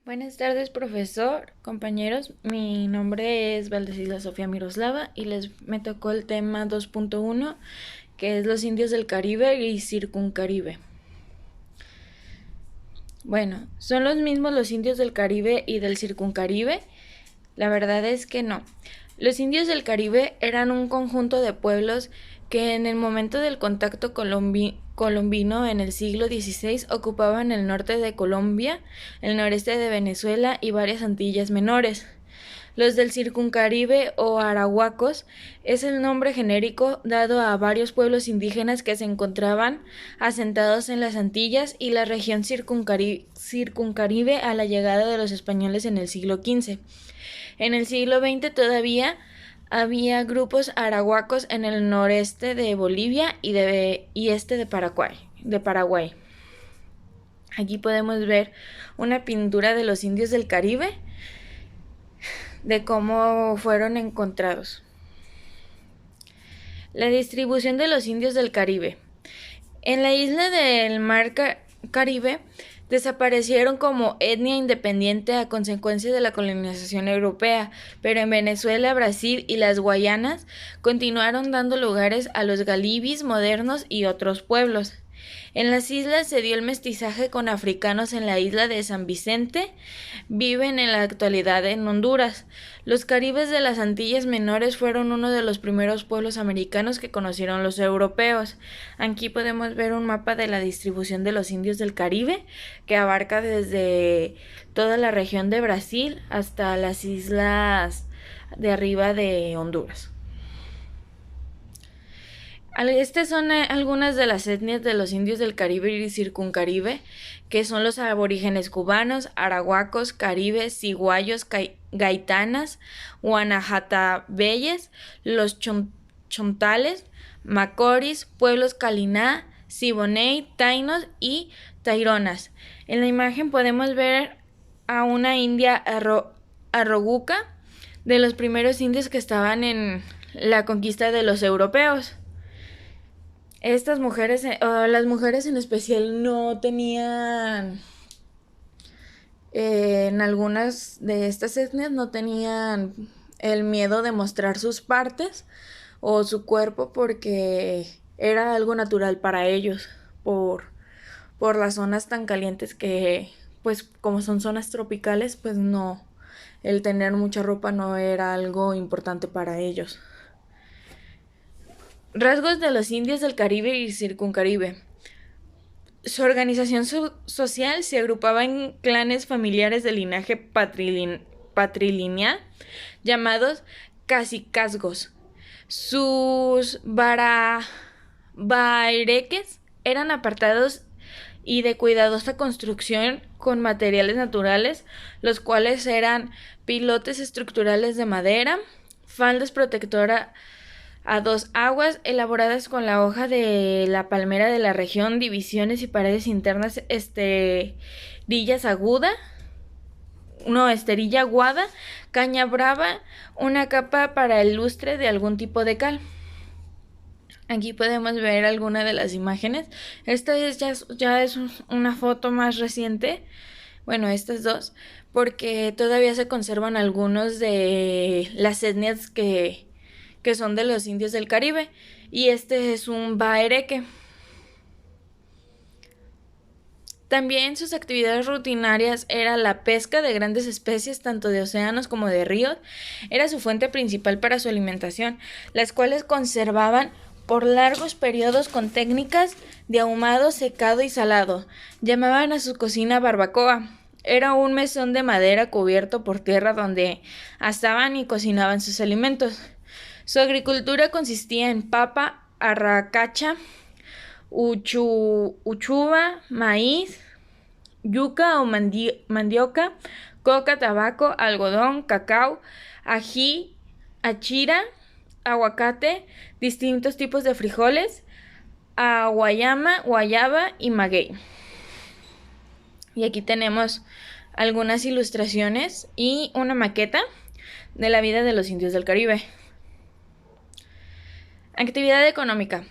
Buenas tardes, profesor, compañeros. Mi nombre es Valdecila Sofía Miroslava y me tocó el tema 2.1, que es los indios del Caribe y circuncaribe. Bueno, ¿son los mismos los indios del Caribe y del circuncaribe? La verdad es que no. Los indios del Caribe eran un conjunto de pueblos que en el momento del contacto colombino en el siglo XVI ocupaban el norte de Colombia, el noreste de Venezuela y varias Antillas menores. Los del Circuncaribe o arahuacos es el nombre genérico dado a varios pueblos indígenas que se encontraban asentados en las Antillas y la región circuncaribe a la llegada de los españoles en el siglo XV. En el siglo XX todavía había grupos arahuacos en el noreste de Bolivia y este de Paraguay. Aquí podemos ver una pintura de los indios del Caribe, de cómo fueron encontrados. La distribución de los indios del Caribe. En la isla del Mar Caribe desaparecieron como etnia independiente a consecuencia de la colonización europea, pero en Venezuela, Brasil y las Guayanas continuaron dando lugares a los galibis modernos y otros pueblos. En las islas se dio el mestizaje con africanos en la isla de San Vicente, viven en la actualidad en Honduras. Los caribes de las Antillas Menores fueron uno de los primeros pueblos americanos que conocieron los europeos. Aquí podemos ver un mapa de la distribución de los indios del Caribe, que abarca desde toda la región de Brasil hasta las islas de arriba de Honduras. Estas son algunas de las etnias de los indios del Caribe y circuncaribe, que son los aborígenes cubanos, arahuacos, caribes, ciguayos, gaitanas, guanajatabeyes, los chontales, macoris, pueblos caliná, siboney, tainos y taironas. En la imagen podemos ver a una india arroguca, de los primeros indios que estaban en la conquista de los europeos. Estas mujeres, las mujeres en especial, no tenían, en algunas de estas etnias, no tenían el miedo de mostrar sus partes o su cuerpo porque era algo natural para ellos por las zonas tan calientes que, pues como son zonas tropicales, pues no, el tener mucha ropa no era algo importante para ellos. Rasgos de los indios del Caribe y circuncaribe. Su organización social se agrupaba en clanes familiares de linaje patrilineal llamados cacicazgos. Sus baireques eran apartados y de cuidadosa construcción con materiales naturales, los cuales eran pilotes estructurales de madera, faldas protectoras a dos aguas elaboradas con la hoja de la palmera de la región, divisiones y paredes internas, esterilla aguada, caña brava, una capa para el lustre de algún tipo de cal. Aquí podemos ver alguna de las imágenes. Esta ya es una foto más reciente. Bueno, estas dos, porque todavía se conservan algunos de las etnias que son de los indios del Caribe, y este es un baereque. También sus actividades rutinarias era la pesca de grandes especies, tanto de océanos como de ríos, era su fuente principal para su alimentación, las cuales conservaban por largos periodos con técnicas de ahumado, secado y salado. Llamaban a su cocina barbacoa. Era un mesón de madera cubierto por tierra donde asaban y cocinaban sus alimentos. Su agricultura consistía en papa, arracacha, uchuva, maíz, yuca o mandioca, coca, tabaco, algodón, cacao, ají, achira, aguacate, distintos tipos de frijoles, guayama, guayaba y maguey. Y aquí tenemos algunas ilustraciones y una maqueta de la vida de los indios del Caribe. Actividad económica.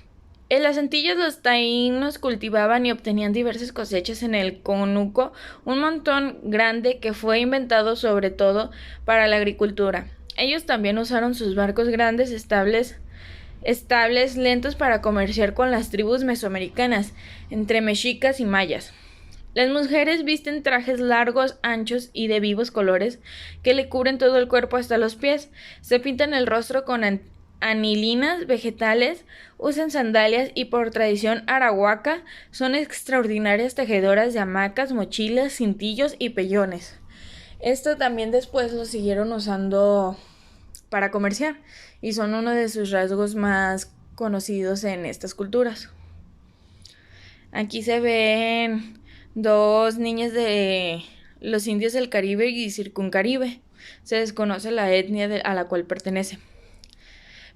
En las Antillas los taínos cultivaban y obtenían diversas cosechas en el conuco, un montón grande que fue inventado sobre todo para la agricultura. Ellos también usaron sus barcos grandes estables lentos para comerciar con las tribus mesoamericanas, entre mexicas y mayas. Las mujeres visten trajes largos, anchos y de vivos colores que le cubren todo el cuerpo hasta los pies. Se pintan el rostro con anilinas vegetales, usan sandalias y por tradición arahuaca son extraordinarias tejedoras de hamacas, mochilas, cintillos y pellones. Esto también después lo siguieron usando para comerciar y son uno de sus rasgos más conocidos en estas culturas. Aquí se ven dos niñas de los indios del Caribe y Circuncaribe. Se desconoce la etnia a la cual pertenece.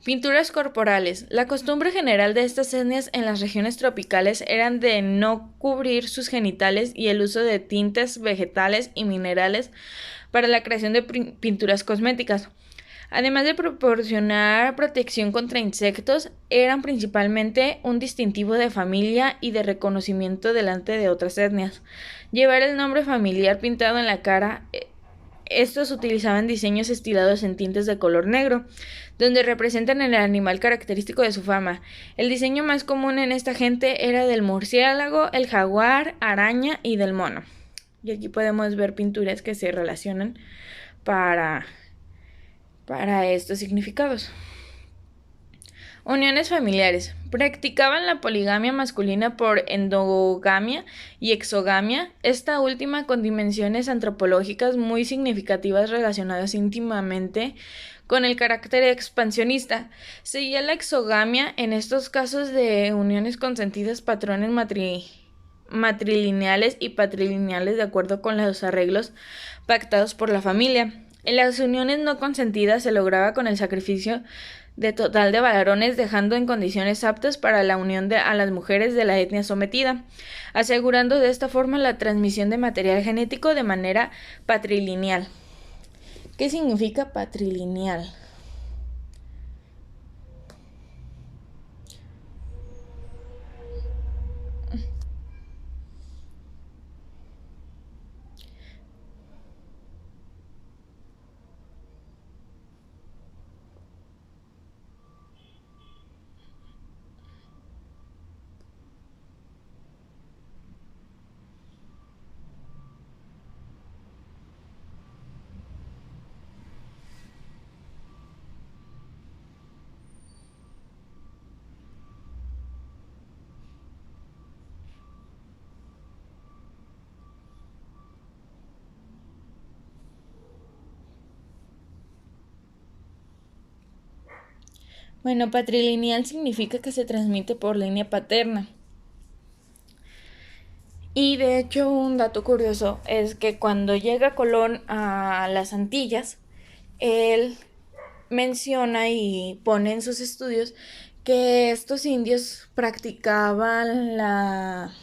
Pinturas corporales. La costumbre general de estas etnias en las regiones tropicales eran de no cubrir sus genitales y el uso de tintes vegetales y minerales para la creación de pinturas cosméticas. Además de proporcionar protección contra insectos, eran principalmente un distintivo de familia y de reconocimiento delante de otras etnias. Llevar el nombre familiar pintado en la cara. Estos utilizaban diseños estilados en tintes de color negro, donde representan el animal característico de su fama. El diseño más común en esta gente era del murciélago, el jaguar, araña y del mono. Y aquí podemos ver pinturas que se relacionan para estos significados. Uniones familiares. Practicaban la poligamia masculina por endogamia y exogamia, esta última con dimensiones antropológicas muy significativas relacionadas íntimamente con el carácter expansionista. Seguía la exogamia en estos casos de uniones consentidas, patrones matrilineales y patrilineales de acuerdo con los arreglos pactados por la familia. En las uniones no consentidas se lograba con el sacrificio de total de varones, dejando en condiciones aptas para la unión a las mujeres de la etnia sometida, asegurando de esta forma la transmisión de material genético de manera patrilineal. ¿Qué significa patrilineal? Bueno, patrilineal significa que se transmite por línea paterna. Y de hecho, un dato curioso es que cuando llega Colón a las Antillas, él menciona y pone en sus estudios que estos indios practicaban la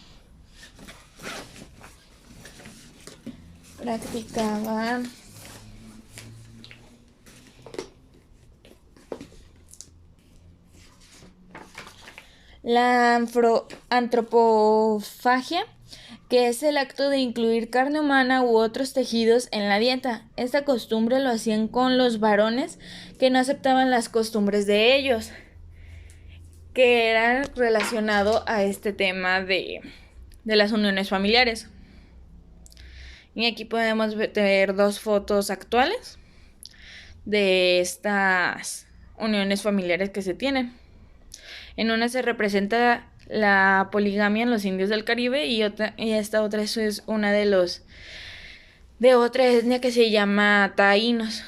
antropofagia, que es el acto de incluir carne humana u otros tejidos en la dieta. Esta costumbre lo hacían con los varones que no aceptaban las costumbres de ellos, que era relacionado a este tema de las uniones familiares. Y aquí podemos ver dos fotos actuales de estas uniones familiares que se tienen. En una se representa la poligamia en los indios del Caribe y esta otra es una de otra etnia que se llama taínos.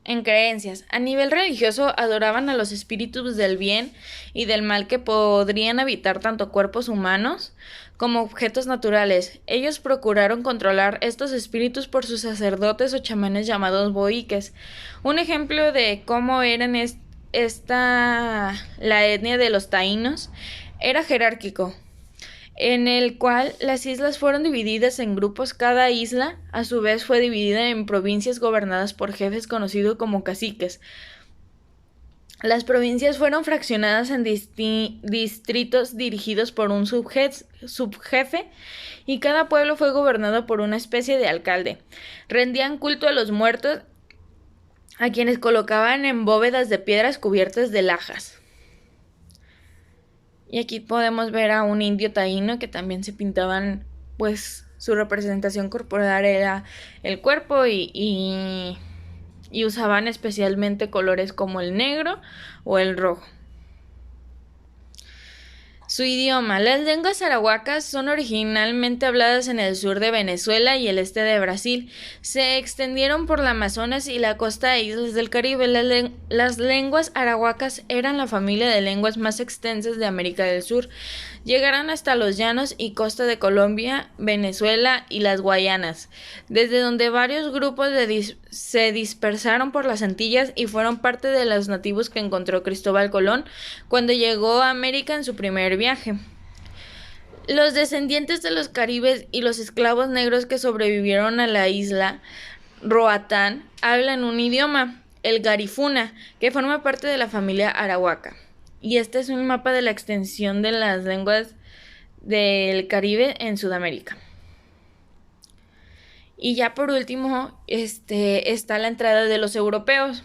En creencias. A nivel religioso adoraban a los espíritus del bien y del mal que podrían habitar tanto cuerpos humanos como objetos naturales. Ellos procuraron controlar estos espíritus por sus sacerdotes o chamanes llamados boiques. Un ejemplo de cómo eran la etnia de los taínos era jerárquico, en el cual las islas fueron divididas en grupos. Cada isla, a su vez, fue dividida en provincias gobernadas por jefes conocidos como caciques. Las provincias fueron fraccionadas en distritos dirigidos por un subjefe y cada pueblo fue gobernado por una especie de alcalde. Rendían culto a los muertos, a quienes colocaban en bóvedas de piedras cubiertas de lajas. Y aquí podemos ver a un indio taíno que también se pintaban, pues su representación corporal era el cuerpo y usaban especialmente colores como el negro o el rojo. Su idioma. Las lenguas arahuacas son originalmente habladas en el sur de Venezuela y el este de Brasil. Se extendieron por la Amazonas y la costa de islas del Caribe. Las lenguas arahuacas eran la familia de lenguas más extensas de América del Sur. Llegaron hasta los llanos y costa de Colombia, Venezuela y las Guayanas, desde donde varios grupos se dispersaron por las Antillas y fueron parte de los nativos que encontró Cristóbal Colón cuando llegó a América en su primer viaje. Los descendientes de los caribes y los esclavos negros que sobrevivieron a la isla Roatán hablan un idioma, el garifuna, que forma parte de la familia arahuaca. Y este es un mapa de la extensión de las lenguas del Caribe en Sudamérica. Y ya por último, está la entrada de los europeos.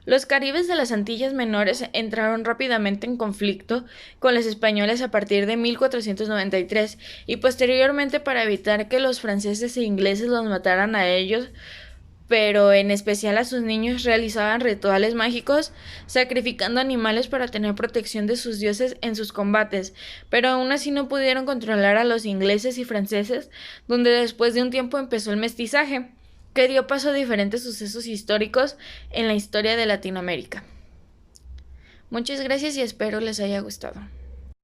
Los caribes de las Antillas Menores entraron rápidamente en conflicto con los españoles a partir de 1493 y posteriormente para evitar que los franceses e ingleses los mataran a ellos, pero en especial a sus niños, realizaban rituales mágicos, sacrificando animales para tener protección de sus dioses en sus combates, pero aún así no pudieron controlar a los ingleses y franceses, donde después de un tiempo empezó el mestizaje, que dio paso a diferentes sucesos históricos en la historia de Latinoamérica. Muchas gracias y espero les haya gustado.